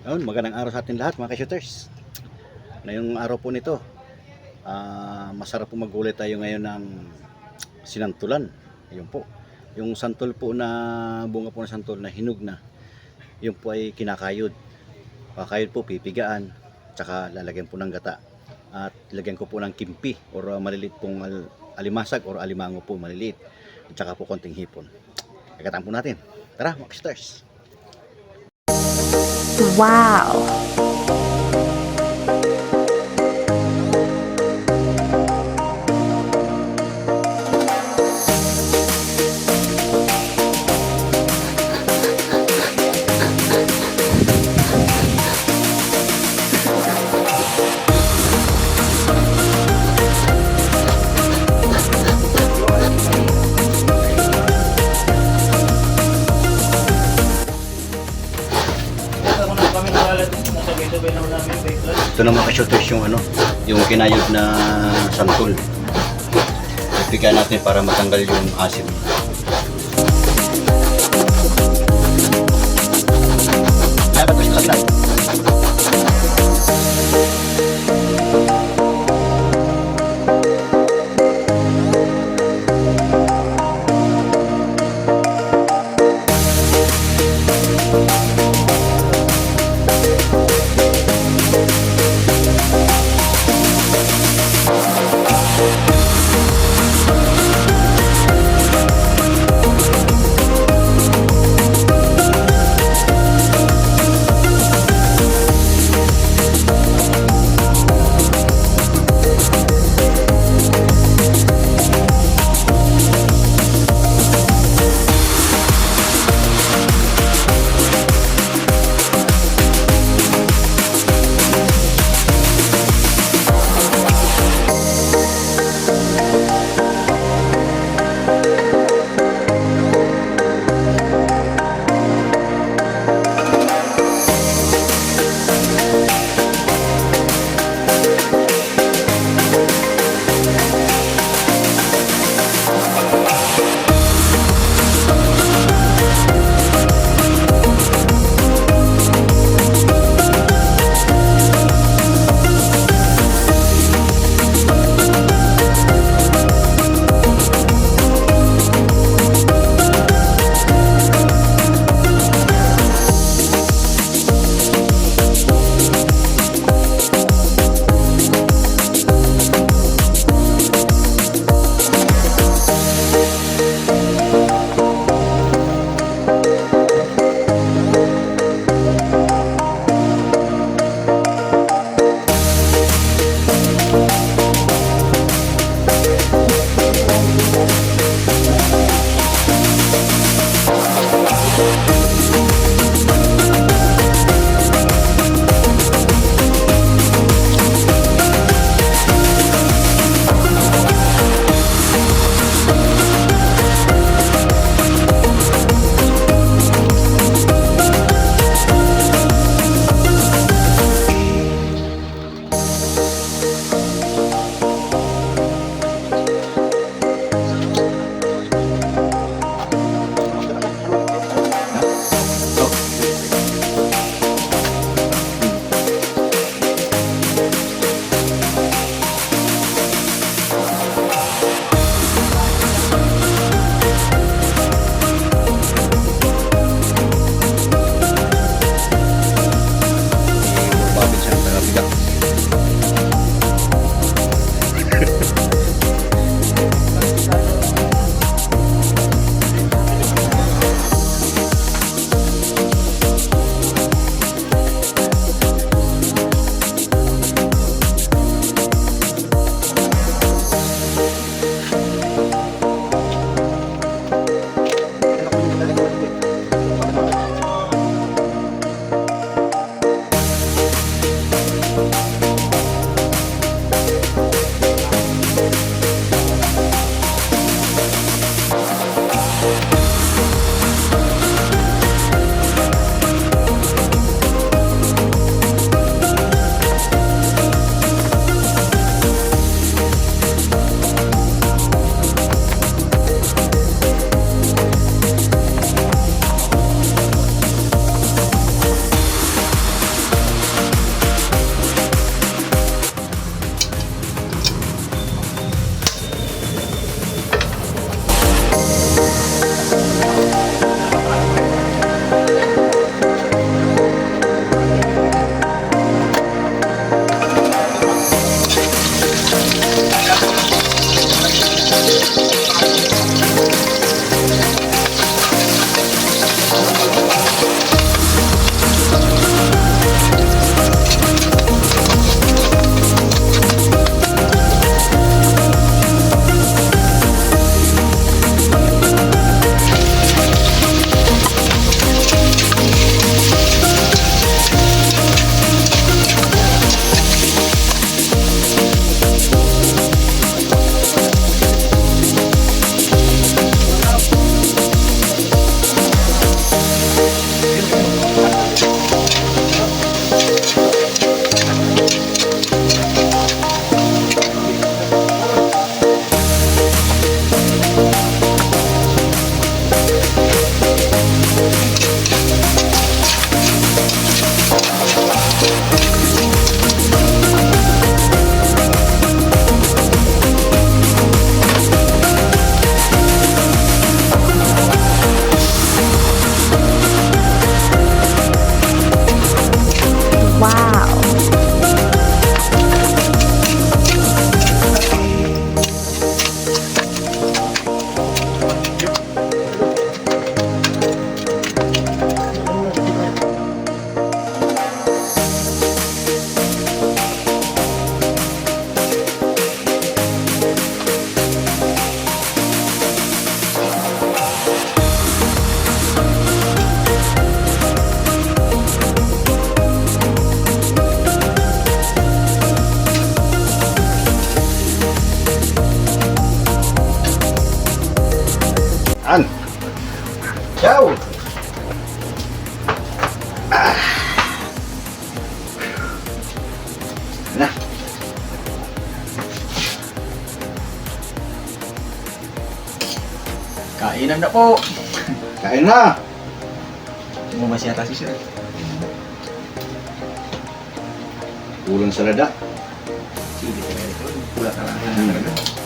Ayun, magandang araw sa atin lahat mga ka-shooters. Ngayong araw po nito, masarap po magulit tayo ngayon ng sinantulan. Ayun po. Yung santol po na bunga po ng santol na hinog na, yun po ay kinakayod. Kakayod po, pipigaan, tsaka lalagyan po ng gata. At lagyan ko po ng kimpi or maliliit pong alimasag or alimango po maliliit. At tsaka po konting hipon. Kagataan po natin. Tara mga ka-shooters. Wow! Ito na mga ka-shooters yung kinayod na santol. Ipigan natin para matanggal yung asim. Dapat ko sa kanila. An. Ciao. Na. Kainan na po. Kain na. Umumas yata si sir. Ulang salada. Sige, pula ka lang.